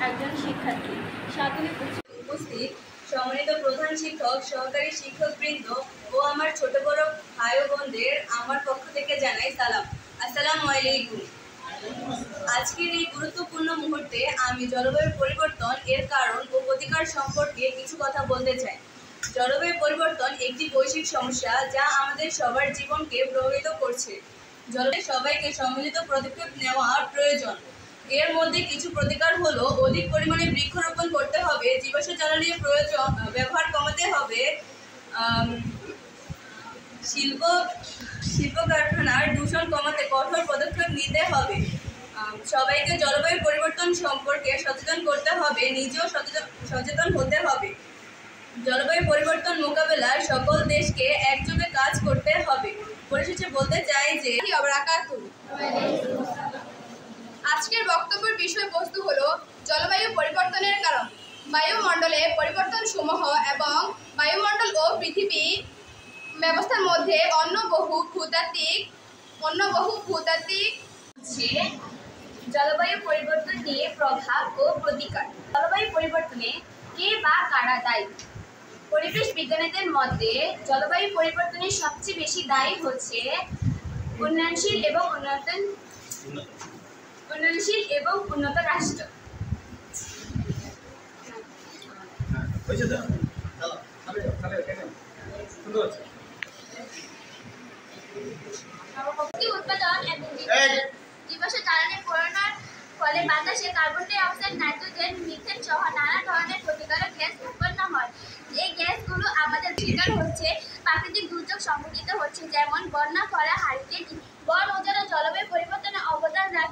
একজন শিক্ষার্থী। স্বাগতিক উপস্থিত সম্মানিত প্রধান শিক্ষক, সহকারী শিক্ষকবৃন্দ ও আমার ছোট বড় ভাই ও বোনদের আমার পক্ষ থেকে জানাই সালাম। আসসালামু আলাইকুম। আজকের এই গুরুত্বপূর্ণ মুহূর্তে আমি জলবায়ু পরিবর্তন এর কারণ ও প্রতিকার সম্পর্কে কিছু কথা বলতে চাই। জলবায়ু পরিবর্তন একটি বৈশ্বিক সমস্যা যা আমাদের সবার জীবনকে প্রভাবিত করছে। জলবায়ু সবাইকে সম্মিলিত পদক্ষেপ নেওয়া প্রয়োজন। এর মধ্যে কিছু প্রতিকার হলো অধিক পরিমাণে বৃক্ষরোপণ করতে হবে, জীবাশ্ম জ্বালানির ব্যবহার কমাতে হবে, শিল্প কারখানার দূষণ কমাতে কঠোর পদক্ষেপ নিতে হবে, সবাইকে জলবায়ু পরিবর্তন সম্পর্কে সচেতন করতে হবে, নিজেও সচেতন হতে হবে। জলবায়ু পরিবর্তন মোকাবেলায় সকল দেশকে একযোগে কাজ করতে হবে। পরিশেষে বলতে চাই যে আজকের বক্তব্যের বিষয়বস্তু হলো জলবায়ু পরিবর্তনের কারণ। বায়ুমণ্ডলে পরিবর্তন সমূহ এবং বায়ুমণ্ডল ও পৃথিবী ব্যবস্থার মধ্যে অন্য বহু ভূতাত্ত্বিক জলবায়ু পরিবর্তন নিয়ে প্রভাব ও প্রতিকার। জলবায়ু পরিবর্তনে কে বা কারা দায়ী? পরিবেশ বিজ্ঞানীদের মতে জলবায়ু পরিবর্তনের সবচেয়ে বেশি দায়ী হচ্ছে উন্নয়নশীল এবং উন্নত রাষ্ট্র। উৎপাদন এবং জীবাশ্ম জ্বালানি পোড়ানোর ফলে বাতাসে carbon die oxide, nitrogen, methane সহ নানা ধরনের ক্ষতিকারক গ্যাস উৎপন্ন হয়। এই গ্যাসগুলো আমাদের শিকার হচ্ছে। প্রাকৃতিক দুর্যোগ সংঘটিত হচ্ছে, যেমন বন্যা, খরা, হারিকেন। বন উজাড় জলবায়ু পরিবর্তনে অবদান রাখে।